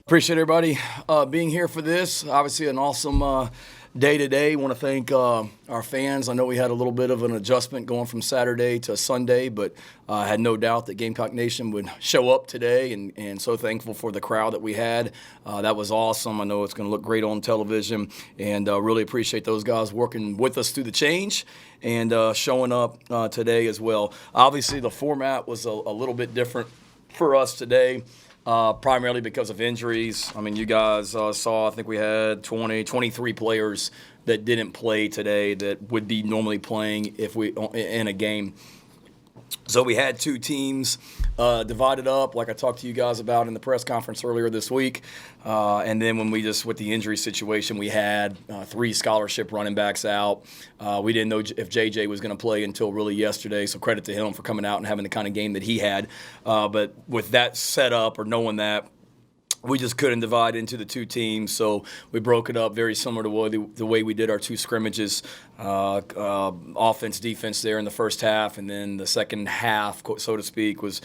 Appreciate everybody being here for this. Obviously, an awesome day today. Want to thank our fans. I know we had a little bit of an adjustment going from Saturday to Sunday, but I had no doubt that Gamecock Nation would show up today, and so thankful for the crowd that we had. That was awesome. I know it's going to look great on television, and really appreciate those guys working with us through the change and showing up today as well. Obviously, the format was a little bit different for us today. Primarily because of injuries. I mean, you guys saw, I think we had 23 players that didn't play today that would be normally playing if we in a game. So we had two teams divided up, like I talked to you guys about in the press conference earlier this week. And then when with the injury situation, we had 3 scholarship running backs out. We didn't know if JJ was going to play until really yesterday, so credit to him for coming out and having the kind of game that he had. But with that set up, or knowing that, we just couldn't divide into the two teams, so we broke it up very similar to the way we did our 2 scrimmages, offense, defense there in the first half, and then the second half, so to speak, was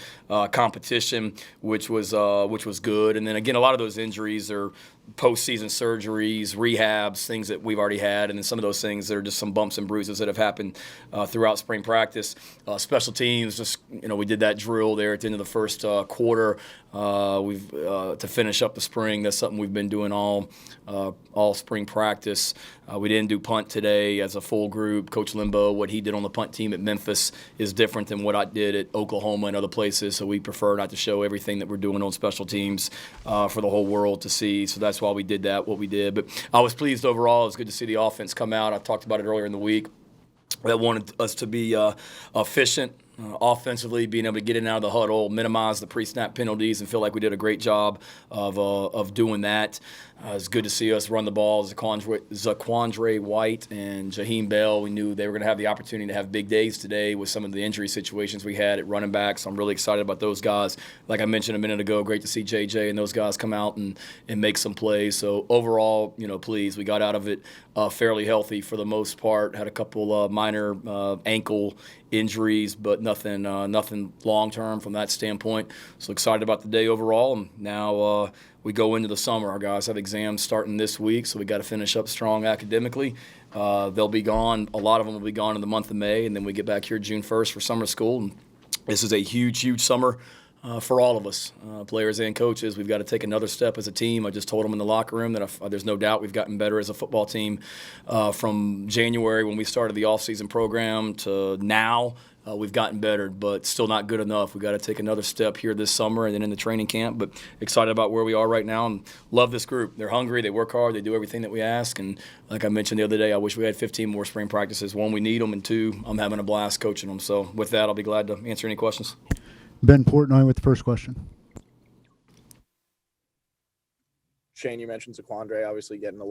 competition, which was good. And then again, a lot of those injuries are postseason surgeries, rehabs, things that we've already had, and then some of those things that are just some bumps and bruises that have happened throughout spring practice. Special teams, we did that drill there at the end of the first quarter. We've to finish up the spring. That's something we've been doing all spring practice. We didn't do punt today as a full group. Coach Limbo, what he did on the punt team at Memphis is different than what I did at Oklahoma and other places, so we prefer not to show everything that we're doing on special teams for the whole world to see. So that's why we did what we did. But I was pleased overall. It was good to see the offense come out. I talked about it earlier in the week. That wanted us to be efficient offensively, being able to get in and out of the huddle, minimize the pre-snap penalties, and feel like we did a great job of doing that. It's good to see us run the ball. Zaquandra White and Jaheim Bell, we knew they were going to have the opportunity to have big days today with some of the injury situations we had at running back, so I'm really excited about those guys. Like I mentioned a minute ago, great to see JJ and those guys come out and make some plays. So overall, pleased. We got out of it fairly healthy for the most part. Had a couple minor ankle injuries, but nothing long-term from that standpoint. So excited about the day overall. And now we go into the summer. Our guys have exams starting this week, so we got to finish up strong academically. They'll be gone. A lot of them will be gone in the month of May, and then we get back here June 1st for summer school. And this is a huge, huge summer for all of us, players and coaches. We've got to take another step as a team. I just told them in the locker room that there's no doubt we've gotten better as a football team from January when we started the offseason program to now. We've gotten better, but still not good enough. We've got to take another step here this summer and then in the training camp. But excited about where we are right now and love this group. They're hungry. They work hard. They do everything that we ask. And like I mentioned the other day, I wish we had 15 more spring practices. 1, we need them, and 2, I'm having a blast coaching them. So with that, I'll be glad to answer any questions. Ben Portnoy with the first question. Shane, you mentioned Zaquandra obviously getting a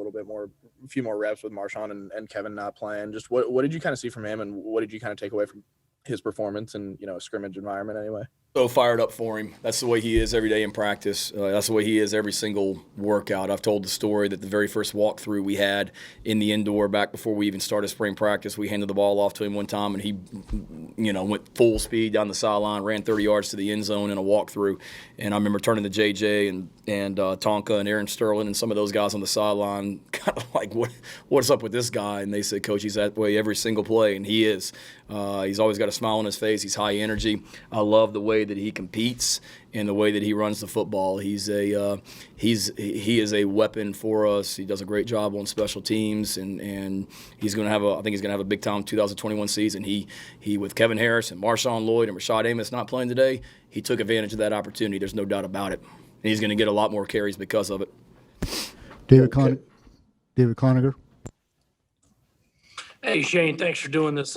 few more reps with Marshawn and Kevin not playing. Just what did you kind of see from him, and what did you kind of take away from his performance in a scrimmage environment anyway? So fired up for him. That's the way he is every day in practice. That's the way he is every single workout. I've told the story that the very first walkthrough we had in the indoor back before we even started spring practice, we handed the ball off to him one time, and he went full speed down the sideline, ran 30 yards to the end zone in a walkthrough. And I remember turning to JJ and Tonka and Aaron Sterling and some of those guys on the sideline, kind of like, what's up with this guy? And they said, Coach, he's that way every single play, and he is. He's always got a smile on his face. He's high energy. I love the way that he competes and the way that he runs the football. He is a weapon for us. He does a great job on special teams, and he's going to have a big time 2021 season. He with Kevin Harris and Marshawn Lloyd and Rashad Amos not playing today, he took advantage of that opportunity. There's no doubt about it. And he's going to get a lot more carries because of it. David Cloninger. Hey, Shane, thanks for doing this.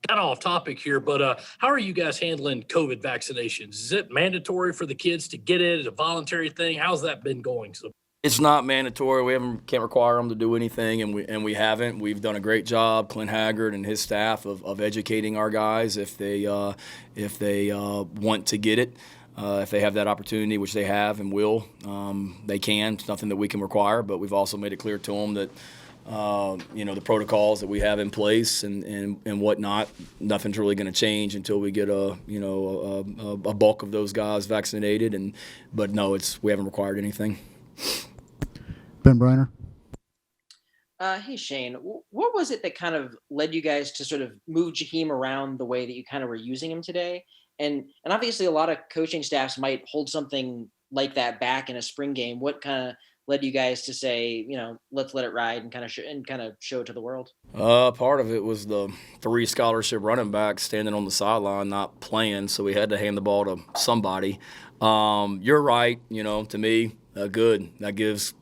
Kind of off topic here, but how are you guys handling COVID vaccinations? Is it mandatory for the kids to get it? Is it a voluntary thing? How's that been going? It's not mandatory. We can't require them to do anything, and we haven't. We've done a great job, Clint Haggard and his staff, of educating our guys if they want to get it. If they have that opportunity, which they have and will, they can. It's nothing that we can require, but we've also made it clear to them that the protocols that we have in place and whatnot. Nothing's really going to change until we get a bulk of those guys vaccinated. But no, we haven't required anything. Ben Briner. Hey, Shane, what was it that kind of led you guys to sort of move Jaheim around the way that you kind of were using him today? And obviously a lot of coaching staffs might hold something like that back in a spring game. What kind of led you guys to say, let's let it ride and kind of show it to the world? Part of it was the 3 scholarship running backs standing on the sideline, not playing, so we had to hand the ball to somebody. You're right, to me. Good. That gives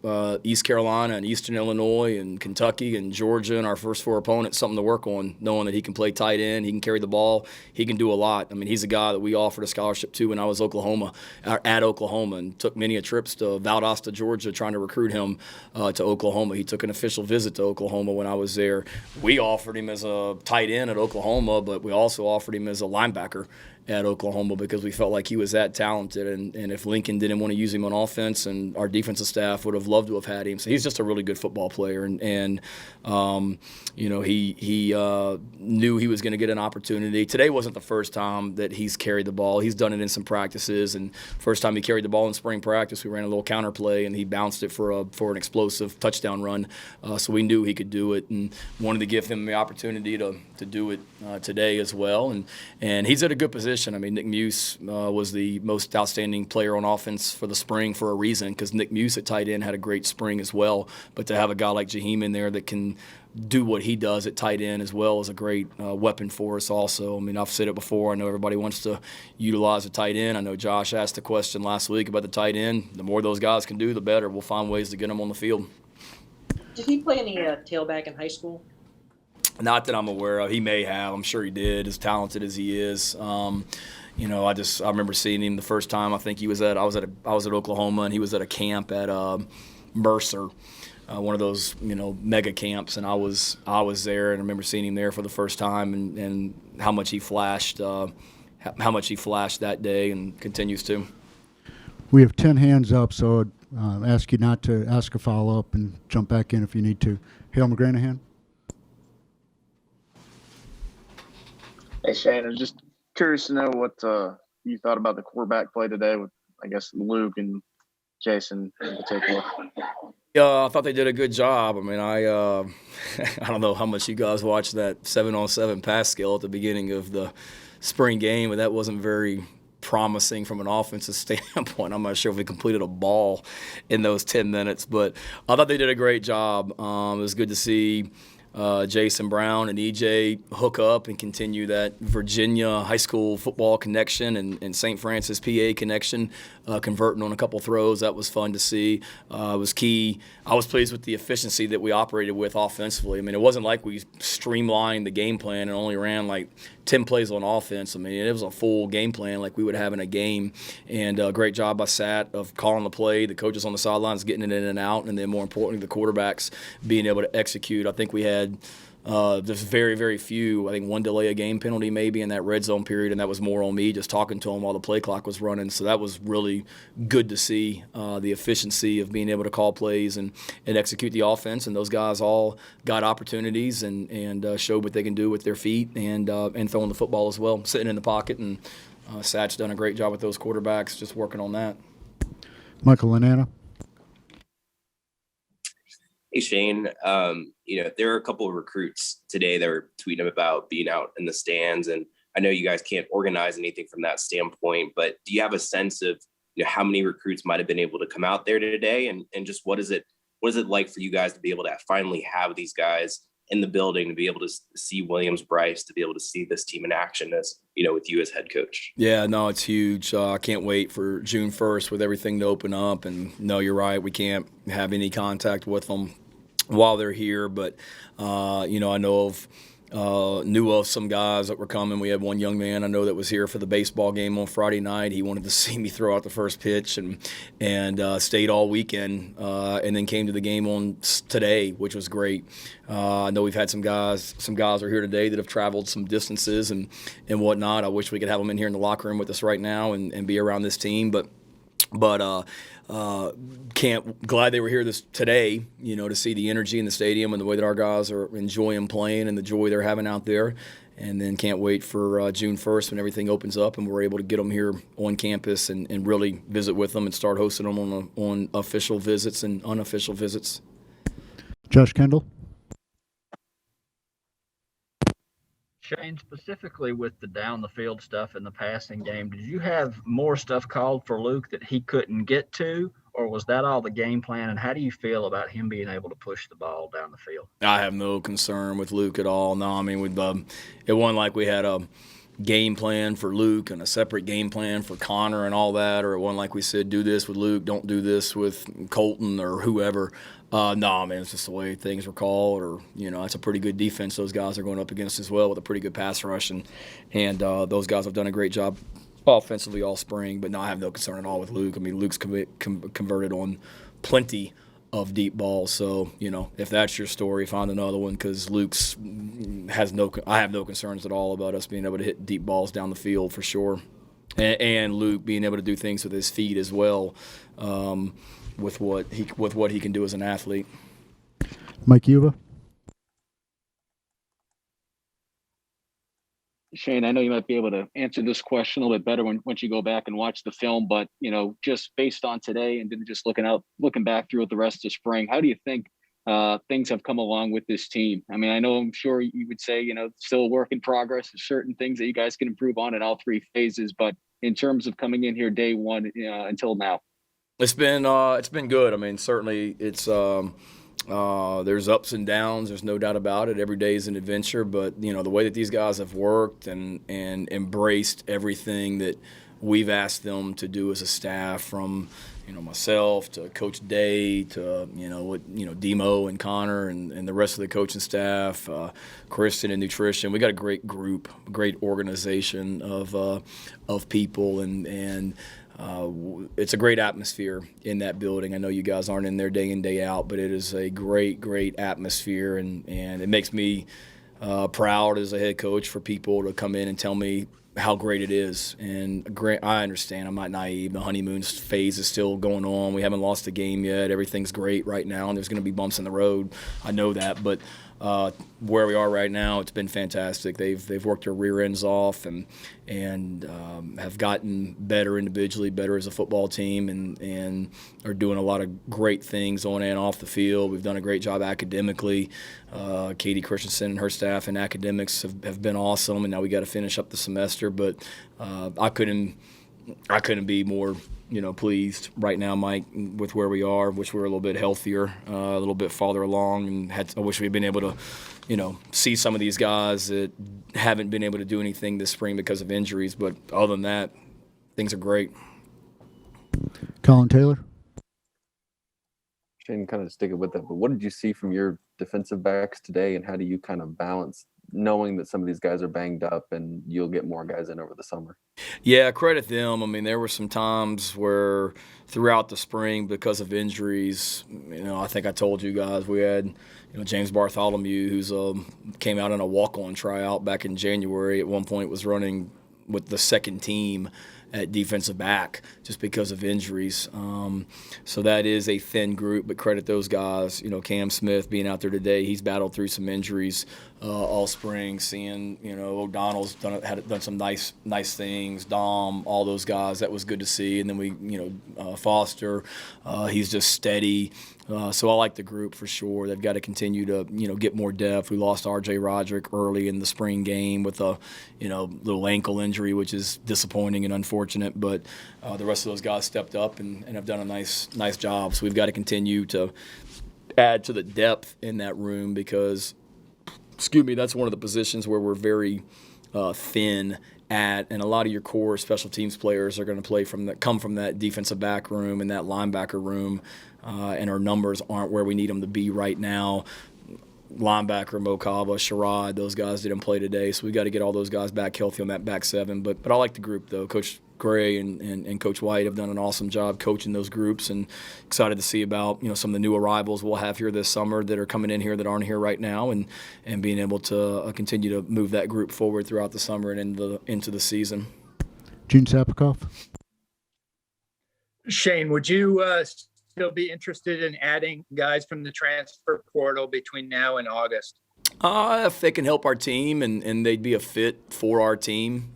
East Carolina and Eastern Illinois and Kentucky and Georgia and our first 4 opponents something to work on, knowing that he can play tight end, he can carry the ball, he can do a lot. I mean, he's a guy that we offered a scholarship to when I was at Oklahoma, and took many trips to Valdosta, Georgia, trying to recruit him to Oklahoma. He took an official visit to Oklahoma when I was there. We offered him as a tight end at Oklahoma, but we also offered him as a linebacker at Oklahoma because we felt like he was that talented, and if Lincoln didn't want to use him on offense, and our defensive staff would have loved to have had him. So he's just a really good football player, and he knew he was going to get an opportunity. Today wasn't the first time that he's carried the ball. He's done it in some practices, and first time he carried the ball in spring practice, we ran a little counter play, and he bounced it for an explosive touchdown run. So we knew he could do it, and wanted to give him the opportunity to do it today as well. And he's at a good position. I mean, Nick Muse was the most outstanding player on offense for the spring for a reason, because Nick Muse at tight end had a great spring as well. But to have a guy like Jaheim in there that can do what he does at tight end as well is a great weapon for us also. I mean, I've said it before. I know everybody wants to utilize a tight end. I know Josh asked a question last week about the tight end. The more those guys can do, the better. We'll find ways to get them on the field. Did he play any tailback in high school? Not that I'm aware of. He may have. I'm sure he did, as talented as he is. I remember seeing him the first time. I think I was at Oklahoma, and he was at a camp at Mercer, one of those mega camps, and I was there, and I remember seeing him there for the first time, and how much he flashed that day, and continues to. We have 10 hands up, so I'd ask you not to ask a follow-up and jump back in if you need to. Hale McGranahan. Hey, Shane, I'm just curious to know what you thought about the quarterback play today with, I guess, Luke and Jason in particular. Yeah, I thought they did a good job. I mean, I don't know how much you guys watched that 7-on-7 pass skill at the beginning of the spring game, but that wasn't very promising from an offensive standpoint. I'm not sure if we completed a ball in those 10 minutes, but I thought they did a great job. It was good to see Jason Brown and EJ hook up and continue that Virginia high school football connection and St. Francis, PA connection, converting on a couple throws. That was fun to see. It was key. I was pleased with the efficiency that we operated with offensively. I mean, it wasn't like we streamlined the game plan and only ran like 10 plays on offense. I mean, it was a full game plan like we would have in a game. And a great job by Sat of calling the play, the coaches on the sidelines getting it in and out, and then more importantly, the quarterbacks being able to execute. I think we had just very, very few. I think one delay a game penalty maybe in that red zone period, and that was more on me just talking to them while the play clock was running. So that was really good to see the efficiency of being able to call plays and execute the offense. And those guys all got opportunities and showed what they can do with their feet and throwing the football as well, sitting in the pocket. And Satch done a great job with those quarterbacks, just working on that. Michael Lanana. Hey, Shane, there are a couple of recruits today that were tweeting about being out in the stands, and I know you guys can't organize anything from that standpoint, but do you have a sense of how many recruits might have been able to come out there today, and just what is it like for you guys to be able to finally have these guys in the building, to be able to see Williams Bryce, to be able to see this team in action as with you as head coach? Yeah, no, it's huge. I can't wait for June 1st with everything to open up, and no, you're right, we can't have any contact with them while they're here, but I knew of some guys that were coming. We had one young man I know that was here for the baseball game on Friday night. He wanted to see me throw out the first pitch and stayed all weekend and then came to the game on today, which was great. I know we've had some guys are here today that have traveled some distances and whatnot. I wish we could have them in here in the locker room with us right now and be around this team, but But glad they were here today, to see the energy in the stadium and the way that our guys are enjoying playing and the joy they're having out there. And then can't wait for June 1st when everything opens up and we're able to get them here on campus and really visit with them and start hosting them on official visits and unofficial visits. Josh Kendall. Shane, specifically with the down the field stuff in the passing game, did you have more stuff called for Luke that he couldn't get to, or was that all the game plan? And how do you feel about him being able to push the ball down the field? I have no concern with Luke at all. No, I mean, it wasn't like we had a game plan for Luke and a separate game plan for Connor and all that, or it wasn't like we said, do this with Luke, don't do this with Colton or whoever. No, man, it's just the way things were called, or, it's a pretty good defense those guys are going up against as well with a pretty good pass rush, and those guys have done a great job offensively all spring, but no, I have no concern at all with Luke. I mean, Luke's converted on plenty of deep balls, so, if that's your story, find another one, because I have no concerns at all about us being able to hit deep balls down the field for sure, and Luke being able to do things with his feet as well. With what he can do as an athlete. Mike Yuba. Shane, I know you might be able to answer this question a little bit better once you go back and watch the film, but just based on today and then just looking back through the rest of spring, how do you think things have come along with this team? I mean, I'm sure you would say, still a work in progress, certain things that you guys can improve on in all three phases, but in terms of coming in here day one until now. It's been good. I mean, certainly it's there's ups and downs. There's no doubt about it. Every day is an adventure. But the way that these guys have worked and embraced everything that we've asked them to do as a staff, from myself to Coach Day to Demo and Connor and the rest of the coaching staff, Kristen and nutrition. We got a great group, great organization of people and. It's a great atmosphere in that building. I know you guys aren't in there day in, day out, but it is a great, great atmosphere, and it makes me proud as a head coach for people to come in and tell me how great it is. And I understand, I'm not naive. The honeymoon phase is still going on. We haven't lost a game yet. Everything's great right now, and there's going to be bumps in the road. I know that, but where we are right now, it's been fantastic. They've worked their rear ends off and have gotten better individually, better as a football team, and are doing a lot of great things on and off the field. We've done a great job academically. Katie Christensen and her staff in academics have been awesome, and now we got to finish up the semester. But I couldn't be more pleased right now, Mike, with where we are. Wish we were a little bit healthier, a little bit farther along, and I wish we'd been able to, see some of these guys that haven't been able to do anything this spring because of injuries. But other than that, things are great. Colin Taylor. Shane, kind of sticking with that, but what did you see from your defensive backs today, and how do you kind of balance knowing that some of these guys are banged up and you'll get more guys in over the summer? Yeah, credit them. I mean, there were some times where throughout the spring, because of injuries, I think I told you guys we had, James Bartholomew, who's came out in a walk-on tryout back in January. At one point was running with the second team at defensive back just because of injuries. So that is a thin group, but credit those guys. Cam Smith being out there today, he's battled through some injuries all spring. Seeing, O'Donnell's done some nice things. Dom, all those guys, that was good to see. And then we, Foster, he's just steady. So I like the group for sure. They've got to continue to, get more depth. We lost R.J. Roderick early in the spring game with a, little ankle injury, which is disappointing and unfortunate. But the rest of those guys stepped up and have done a nice job. So we've got to continue to add to the depth in that room because, that's one of the positions where we're very thin at, and a lot of your core special teams players are going to come from that defensive back room and that linebacker room, and our numbers aren't where we need them to be right now. Linebacker, Mokava, Sherrod, those guys didn't play today, so we got to get all those guys back healthy on that back seven. But I like the group, though. Coach Gray and Coach White have done an awesome job coaching those groups, and excited to see about some of the new arrivals we'll have here this summer that are coming in here that aren't here right now, and being able to continue to move that group forward throughout the summer and into the season. Gene Sapikoff. Shane, would you still be interested in adding guys from the transfer portal between now and August? If they can help our team and they'd be a fit for our team,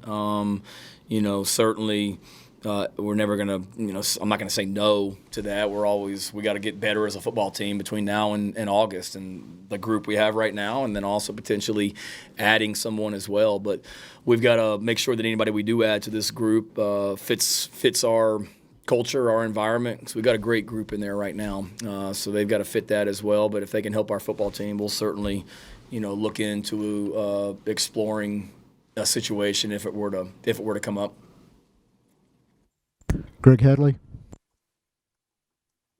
certainly we're never going to, I'm not going to say no to that. We got to get better as a football team between now and August and the group we have right now, and then also potentially adding someone as well. But we've got to make sure that anybody we do add to this group fits our culture, our environment. So we've got a great group in there right now. So they've got to fit that as well. But if they can help our football team, we'll certainly, look into exploring a situation if it were to come up. Greg Hadley.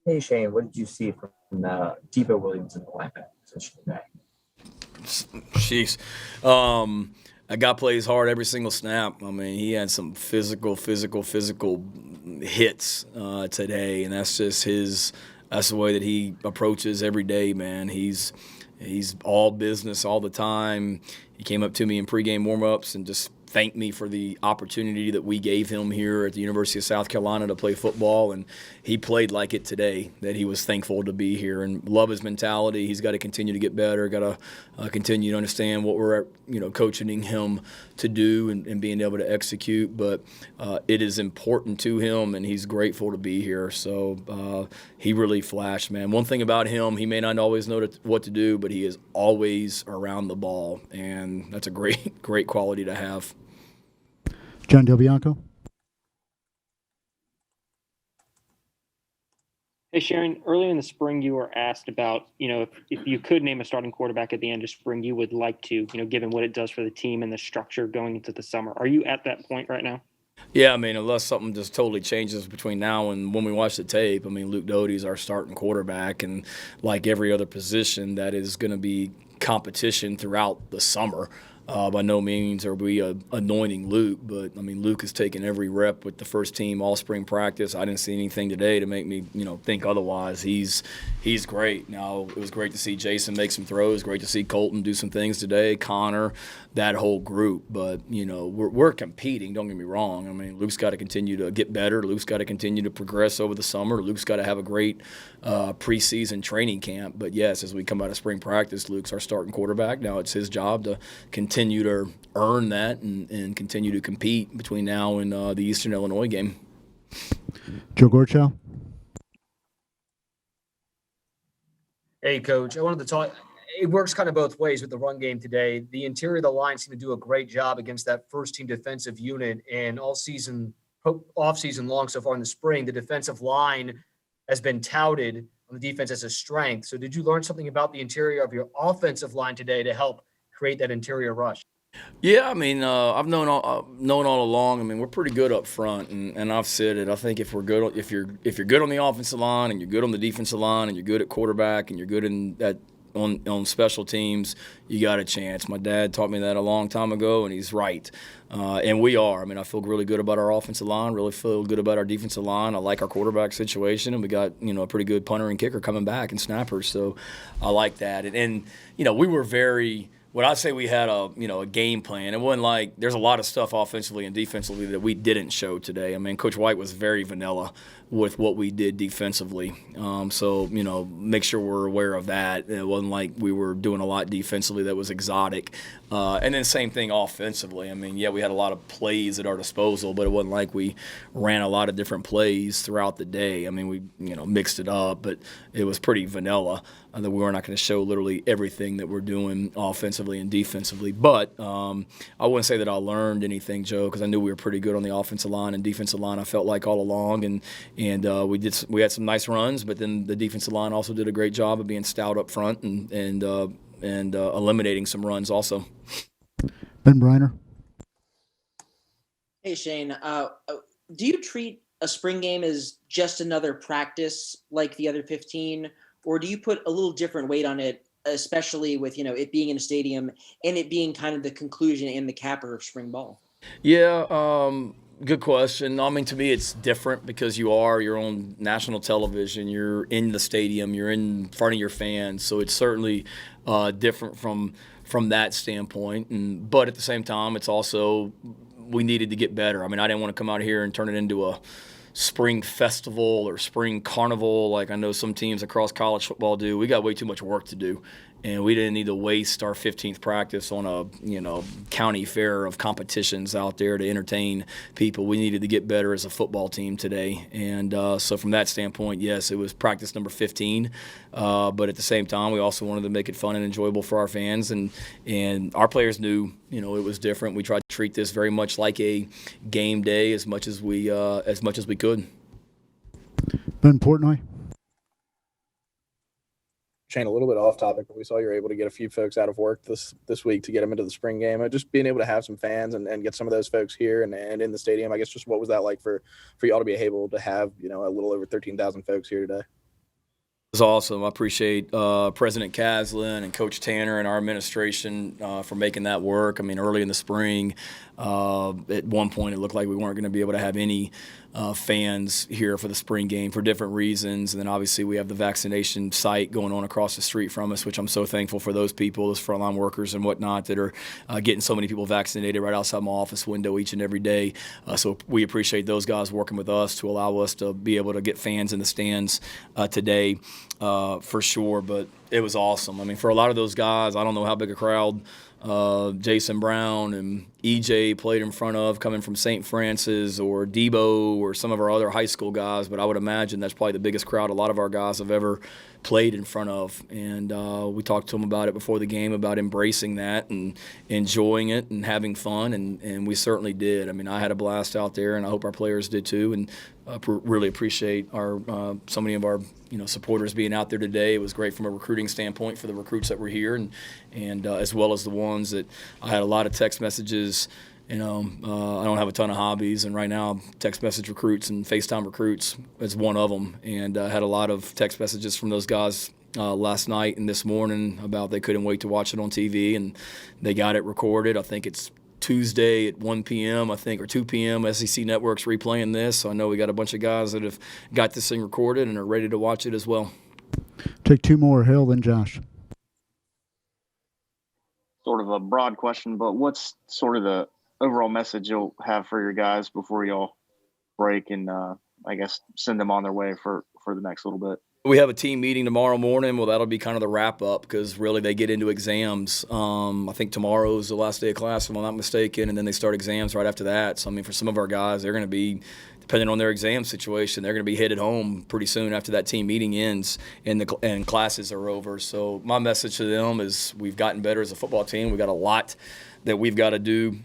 Hey Shane, what did you see from Deva Williams in the linebacker position today? Jeez. That guy plays hard every single snap. I mean, he had some physical hits today, and that's just that's the way that he approaches every day, man. He's all business all the time. He came up to me in pregame warmups and just thanked me for the opportunity that we gave him here at the University of South Carolina to play football, and he played like it today, that he was thankful to be here and love his mentality. He's got to continue to get better, got to continue to understand what we're coaching him to do and being able to execute, but it is important to him, and he's grateful to be here. So he really flashed, man. One thing about him, he may not always know what to do, but he is always around the ball, and that's a great quality to have. John Del Bianco. Hey, Sharon, earlier in the spring, you were asked about, if you could name a starting quarterback at the end of spring, you would like to, given what it does for the team and the structure going into the summer. Are you at that point right now? Yeah, I mean, unless something just totally changes between now and when we watch the tape. I mean, Luke Doty's our starting quarterback, and like every other position, that is going to be competition throughout the summer. By no means are we anointing Luke, but, I mean, Luke has taken every rep with the first team all spring practice. I didn't see anything today to make me, think otherwise. He's great. Now, it was great to see Jason make some throws, great to see Colton do some things today, Connor, that whole group. But, we're competing, don't get me wrong. I mean, Luke's got to continue to get better. Luke's got to continue to progress over the summer. Luke's got to have a great preseason training camp. But, yes, as we come out of spring practice, Luke's our starting quarterback. Now it's his job to continue to earn that and continue to compete between now and the Eastern Illinois game. Joe Gorchow. Hey, Coach. I wanted to talk. It works kind of both ways with the run game today. The interior of the line seemed to do a great job against that first-team defensive unit, and all season, off-season long so far in the spring, the defensive line has been touted on the defense as a strength. So did you learn something about the interior of your offensive line today to help create that interior rush? Yeah, I mean, I've known all along. I mean, we're pretty good up front, and I've said it. I think if you're good on the offensive line, and you're good on the defensive line, and you're good at quarterback, and you're good on special teams, you got a chance. My dad taught me that a long time ago, and he's right. And we are. I mean, I feel really good about our offensive line, really feel good about our defensive line. I like our quarterback situation, and we got, a pretty good punter and kicker coming back and snappers. So I like that. And we were very – when I say we had a game plan, it wasn't like there's a lot of stuff offensively and defensively that we didn't show today. I mean, Coach White was very vanilla with what we did defensively. So, make sure we're aware of that. It wasn't like we were doing a lot defensively that was exotic. And then same thing offensively. I mean, yeah, we had a lot of plays at our disposal, but it wasn't like we ran a lot of different plays throughout the day. I mean, we, mixed it up, but it was pretty vanilla. That we were not going to show literally everything that we're doing offensively and defensively. But I wouldn't say that I learned anything, Joe, because I knew we were pretty good on the offensive line and defensive line. I felt like all along, and we had some nice runs, but then the defensive line also did a great job of being stout up front and eliminating some runs also. Ben Briner. Hey Shane, do you treat a spring game as just another practice like the other 15? Or do you put a little different weight on it, especially with, it being in a stadium and it being kind of the conclusion and the capper of spring ball? Yeah, good question. I mean, to me, it's different because you're on national television, you're in the stadium, you're in front of your fans. So it's certainly different from that standpoint. But at the same time, it's also we needed to get better. I mean, I didn't want to come out here and turn it into a spring festival or spring carnival like I know some teams across college football do. We got way too much work to do. And we didn't need to waste our 15th practice on a county fair of competitions out there to entertain people. We needed to get better as a football team today. And so from that standpoint, yes, it was practice number 15. But at the same time, we also wanted to make it fun and enjoyable for our fans. And our players knew, it was different. We tried to treat this very much like a game day as much as we could. Ben Portnoy. Shane, a little bit off topic, but we saw you were able to get a few folks out of work this week to get them into the spring game. Just being able to have some fans and get some of those folks here and in the stadium, I guess just what was that like for y'all to be able to have, a little over 13,000 folks here today? It was awesome. I appreciate President Caslin and Coach Tanner and our administration for making that work. I mean, early in the spring, at one point it looked like we weren't going to be able to have any fans here for the spring game for different reasons. And then obviously we have the vaccination site going on across the street from us, which I'm so thankful for those people, those frontline workers and whatnot that are getting so many people vaccinated right outside my office window each and every day. So we appreciate those guys working with us to allow us to be able to get fans in the stands today for sure. But it was awesome. I mean, for a lot of those guys, I don't know how big a crowd Jason Brown and EJ played in front of coming from St. Francis or Debo or some of our other high school guys, but I would imagine that's probably the biggest crowd a lot of our guys have ever played in front of. And we talked to them about it before the game, about embracing that and enjoying it and having fun, and we certainly did. I mean, I had a blast out there, and I hope our players did too, and really appreciate our so many of our supporters being out there today. It was great from a recruiting standpoint for the recruits that were here, and as well as the ones that I had a lot of text messages. I don't have a ton of hobbies, and right now text message recruits and FaceTime recruits is one of them. And I had a lot of text messages from those guys last night and this morning about they couldn't wait to watch it on TV, and they got it recorded. I think it's Tuesday at 1 p.m., or 2 p.m. SEC Network's replaying this. So I know we got a bunch of guys that have got this thing recorded and are ready to watch it as well. Take two more, Hill, then Josh. Sort of a broad question, but what's sort of the overall message you'll have for your guys before y'all break and I guess send them on their way for the next little bit? We have a team meeting tomorrow morning. Well, that'll be kind of the wrap-up because really they get into exams. I think tomorrow is the last day of class, if I'm not mistaken, and then they start exams right after that. So, I mean, for some of our guys, they're going to be, depending on their exam situation, they're going to be headed home pretty soon after that team meeting ends and classes are over. So my message to them is we've gotten better as a football team. We've got a lot that we've got to do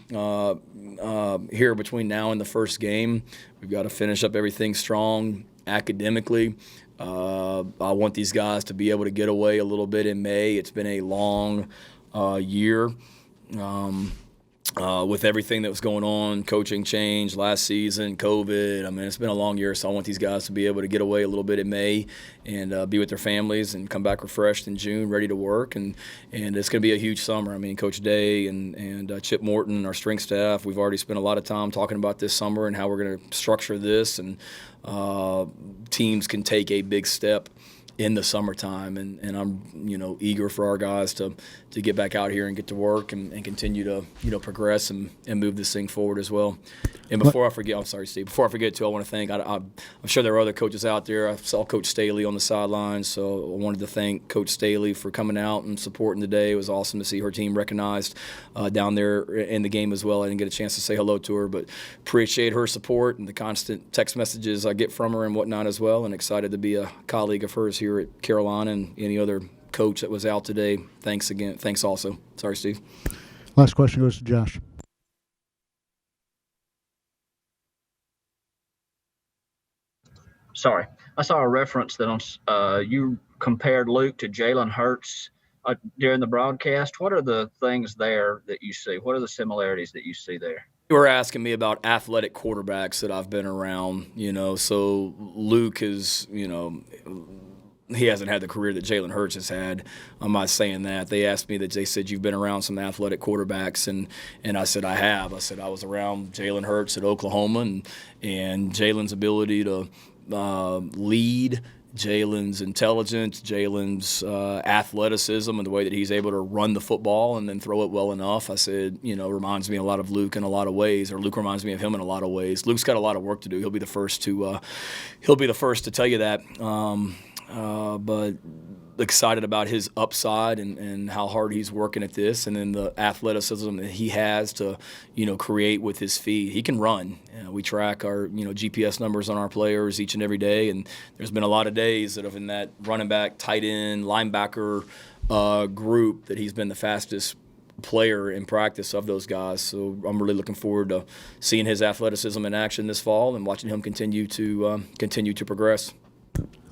here between now and the first game. We've got to finish up everything strong academically. I want these guys to be able to get away a little bit in May. It's been a long year with everything that was going on, coaching change last season, COVID. I mean, it's been a long year, so I want these guys to be able to get away a little bit in May and be with their families and come back refreshed in June, ready to work. And it's going to be a huge summer. I mean, Coach Day and Chip Morton, our strength staff, we've already spent a lot of time talking about this summer and how we're going to structure this, and teams can take a big step in the summertime, and I'm eager for our guys to get back out here and get to work and continue to progress and move this thing forward as well. And before I forget, I'm sorry, Steve. Before I forget too, I want to thank. I'm sure there are other coaches out there. I saw Coach Staley on the sidelines, so I wanted to thank Coach Staley for coming out and supporting today. It was awesome to see her team recognized down there in the game as well. I didn't get a chance to say hello to her, but appreciate her support and the constant text messages I get from her and whatnot as well. And excited to be a colleague of hers here at Carolina, and any other coach that was out today. Thanks again. Thanks also. Sorry, Steve. Last question goes to Josh. Sorry, I saw a reference that on you compared Luke to Jalen Hurts during the broadcast. What are the things there that you see? What are the similarities that you see there? You were asking me about athletic quarterbacks that I've been around, so Luke is, he hasn't had the career that Jalen Hurts has had. I'm not saying that. They asked me that. They said, you've been around some athletic quarterbacks, and I said, I have. I said, I was around Jalen Hurts at Oklahoma, and Jalen's ability to lead Jalen's intelligence, Jalen's athleticism, and the way that he's able to run the football and then throw it well enough. I said, reminds me a lot of Luke in a lot of ways, or Luke reminds me of him in a lot of ways. Luke's got a lot of work to do. He'll be the first to tell you that. But excited about his upside and how hard he's working at this, and then the athleticism that he has to, create with his feet. He can run. We track our, GPS numbers on our players each and every day, and there's been a lot of days that have in that running back, tight end, linebacker group that he's been the fastest player in practice of those guys. So I'm really looking forward to seeing his athleticism in action this fall and watching him continue to progress.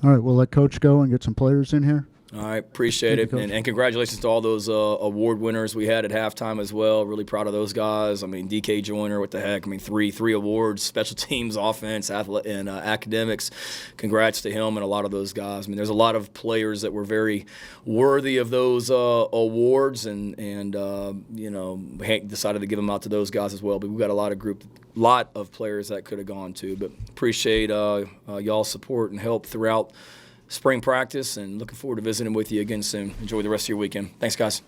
All right, we'll let Coach go and get some players in here. All right, appreciate it. And congratulations to all those award winners we had at halftime as well. Really proud of those guys. I mean, DK Joyner, what the heck? I mean, three awards, special teams, offense, and academics. Congrats to him and a lot of those guys. I mean, there's a lot of players that were very worthy of those awards and Hank decided to give them out to those guys as well. But we've got a lot of players that could have gone to. But appreciate y'all's support and help throughout spring practice, and looking forward to visiting with you again soon. Enjoy the rest of your weekend. Thanks, guys.